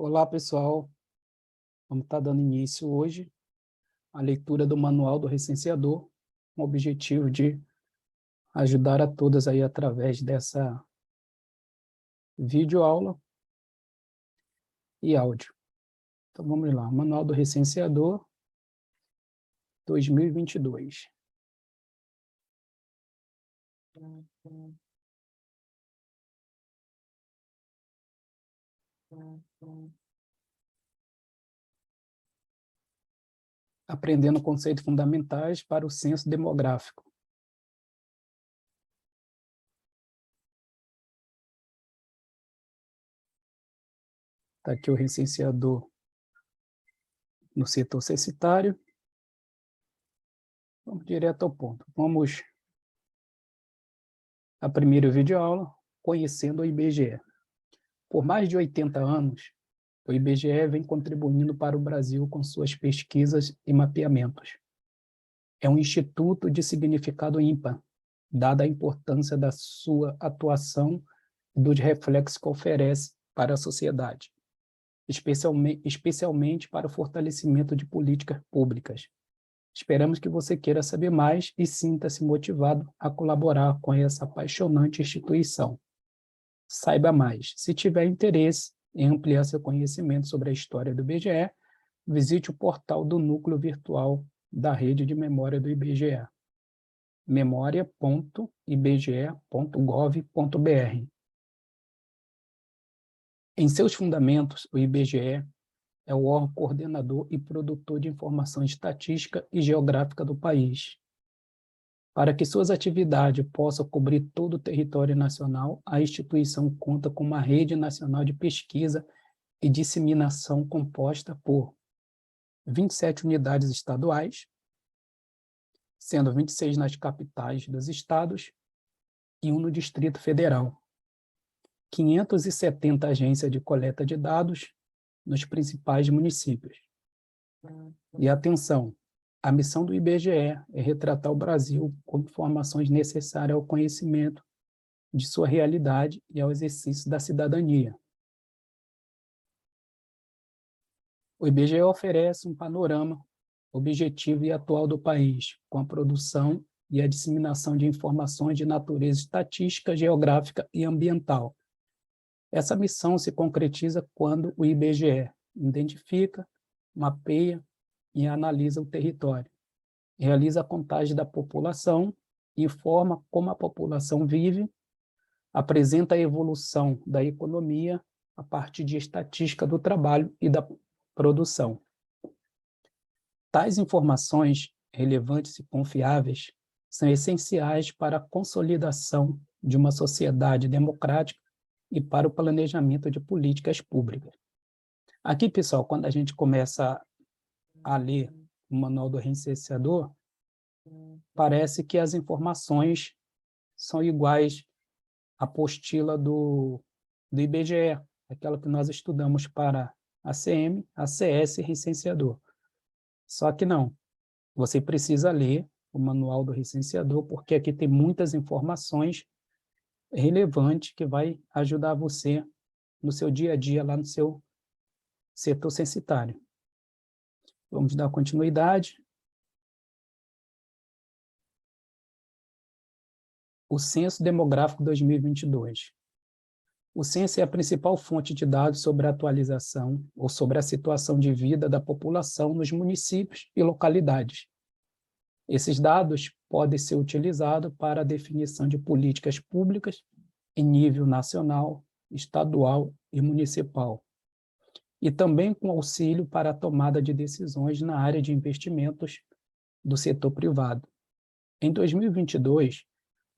Olá, pessoal. Vamos estar dando início hoje à leitura do Manual do Recenseador, com o objetivo de ajudar a todas aí através dessa videoaula e áudio. Então, vamos lá. Manual do Recenseador 2022. Aprendendo conceitos fundamentais para o censo demográfico. Está aqui o recenseador no setor censitário. Vamos direto ao ponto. Vamos à primeira videoaula, conhecendo o IBGE. Por mais de 80 anos, o IBGE vem contribuindo para o Brasil com suas pesquisas e mapeamentos. É um instituto de significado ímpar, dada a importância da sua atuação e dos reflexos que oferece para a sociedade, especialmente para o fortalecimento de políticas públicas. Esperamos que você queira saber mais e sinta-se motivado a colaborar com essa apaixonante instituição. Saiba mais. Se tiver interesse em ampliar seu conhecimento sobre a história do IBGE, visite o portal do Núcleo Virtual da Rede de Memória do IBGE, memoria.ibge.gov.br. Em seus fundamentos, o IBGE é o órgão coordenador e produtor de informação estatística e geográfica do país. Para que suas atividades possam cobrir todo o território nacional, a instituição conta com uma rede nacional de pesquisa e disseminação composta por 27 unidades estaduais, sendo 26 nas capitais dos estados e 1 no Distrito Federal, 570 agências de coleta de dados nos principais municípios. E atenção, a missão do IBGE é retratar o Brasil com informações necessárias ao conhecimento de sua realidade e ao exercício da cidadania. O IBGE oferece um panorama objetivo e atual do país, com a produção e a disseminação de informações de natureza estatística, geográfica e ambiental. Essa missão se concretiza quando o IBGE identifica, mapeia e analisa o território, realiza a contagem da população, informa como a população vive, apresenta a evolução da economia a partir de estatística do trabalho e da produção. Tais informações relevantes e confiáveis são essenciais para a consolidação de uma sociedade democrática e para o planejamento de políticas públicas. Aqui, pessoal, quando a gente começa a ler o Manual do Recenseador, parece que as informações são iguais à apostila do IBGE, aquela que nós estudamos para ACM, ACS e Recenseador. Só que não, você precisa ler o Manual do Recenseador, porque aqui tem muitas informações relevantes que vai ajudar você no seu dia a dia, lá no seu setor censitário. Vamos dar continuidade. O Censo Demográfico 2022. O censo é a principal fonte de dados sobre a atualização ou sobre a situação de vida da população nos municípios e localidades. Esses dados podem ser utilizados para a definição de políticas públicas em nível nacional, estadual e municipal, e também com auxílio para a tomada de decisões na área de investimentos do setor privado. Em 2022,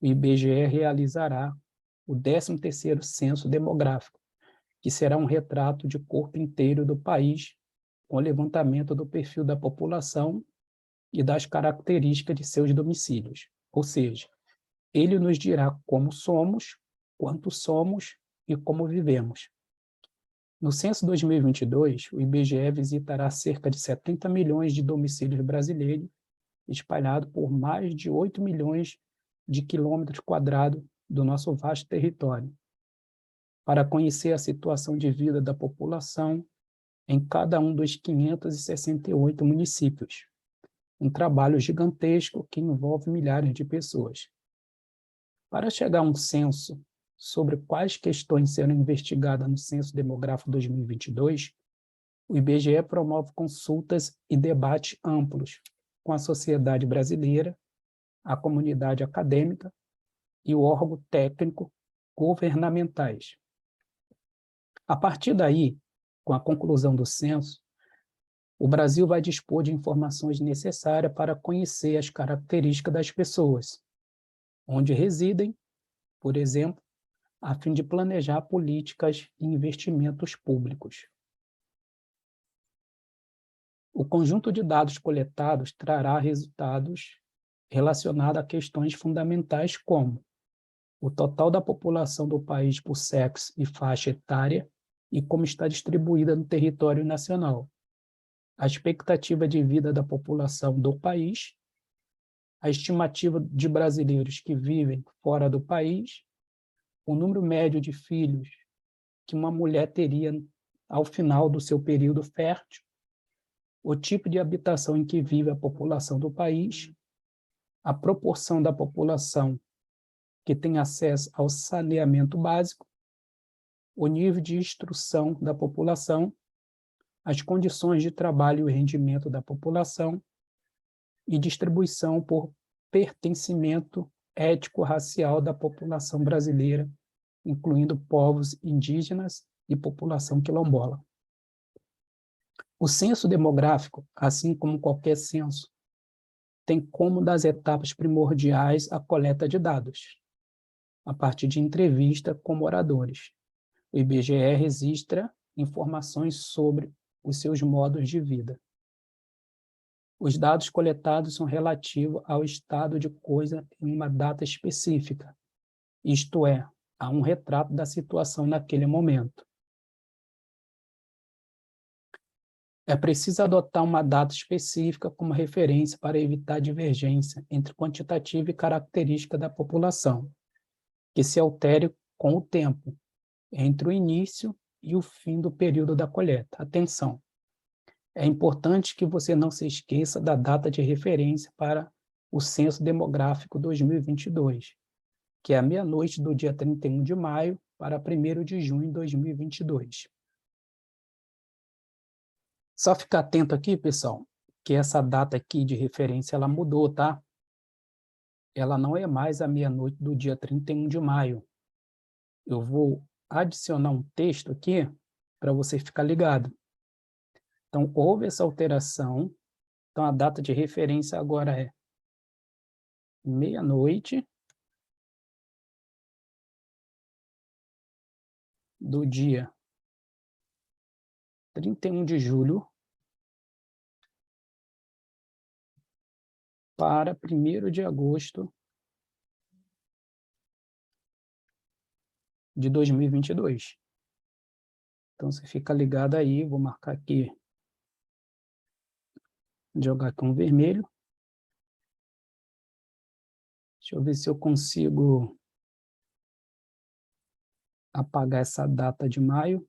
o IBGE realizará o 13º Censo Demográfico, que será um retrato de corpo inteiro do país, com o levantamento do perfil da população e das características de seus domicílios. Ou seja, ele nos dirá como somos, quanto somos e como vivemos. No Censo 2022, o IBGE visitará cerca de 70 milhões de domicílios brasileiros, espalhados por mais de 8 milhões de quilômetros quadrados do nosso vasto território, para conhecer a situação de vida da população em cada um dos 568 municípios. Um trabalho gigantesco que envolve milhares de pessoas. Para chegar a um censo sobre quais questões serão investigadas no Censo Demográfico 2022, o IBGE promove consultas e debates amplos com a sociedade brasileira, a comunidade acadêmica e o órgão técnico governamentais. A partir daí, com a conclusão do censo, o Brasil vai dispor de informações necessárias para conhecer as características das pessoas, onde residem, por exemplo, a fim de planejar políticas e investimentos públicos. O conjunto de dados coletados trará resultados relacionados a questões fundamentais como o total da população do país por sexo e faixa etária e como está distribuída no território nacional, a expectativa de vida da população do país, a estimativa de brasileiros que vivem fora do país, o número médio de filhos que uma mulher teria ao final do seu período fértil, o tipo de habitação em que vive a população do país, a proporção da população que tem acesso ao saneamento básico, o nível de instrução da população, as condições de trabalho e rendimento da população e distribuição por pertencimento étnico-racial da população brasileira, incluindo povos indígenas e população quilombola. O censo demográfico, assim como qualquer censo, tem como das etapas primordiais a coleta de dados, a partir de entrevista com moradores. O IBGE registra informações sobre os seus modos de vida. Os dados coletados são relativos ao estado de coisa em uma data específica, isto é, a um retrato da situação naquele momento. É preciso adotar uma data específica como referência para evitar divergência entre quantitativa e característica da população, que se altere com o tempo, entre o início e o fim do período da coleta. Atenção! É importante que você não se esqueça da data de referência para o Censo Demográfico 2022, que é a meia-noite do dia 31 de maio para 1º de junho de 2022. Só ficar atento aqui, pessoal, que essa data aqui de referência ela mudou, tá? Ela não é mais a meia-noite do dia 31 de maio. Eu vou adicionar um texto aqui para você ficar ligado. Então, houve essa alteração. Então, a data de referência agora é meia-noite do dia 31 de julho para 1º de agosto de 2022. Então, você fica ligado aí, vou marcar aqui, jogar aqui um vermelho. Deixa eu ver se eu consigo apagar essa data de maio,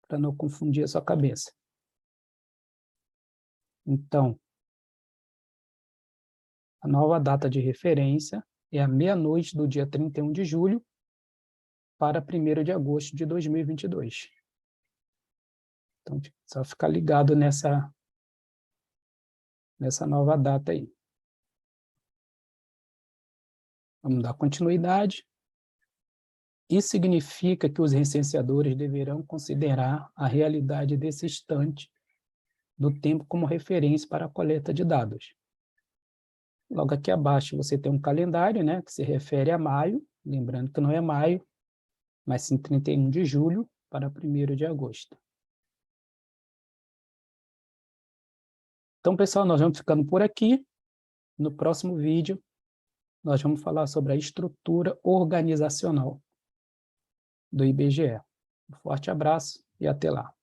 para não confundir a sua cabeça. Então, a nova data de referência é a meia-noite do dia 31 de julho para 1º de agosto de 2022. Então, só ficar ligado nessa nova data aí. Vamos dar continuidade. Isso significa que os recenseadores deverão considerar a realidade desse instante do tempo como referência para a coleta de dados. Logo aqui abaixo você tem um calendário, né, que se refere a maio, lembrando que não é maio, mas sim 31 de julho para 1º de agosto. Então, pessoal, nós vamos ficando por aqui. No próximo vídeo, nós vamos falar sobre a estrutura organizacional do IBGE. Um forte abraço e até lá.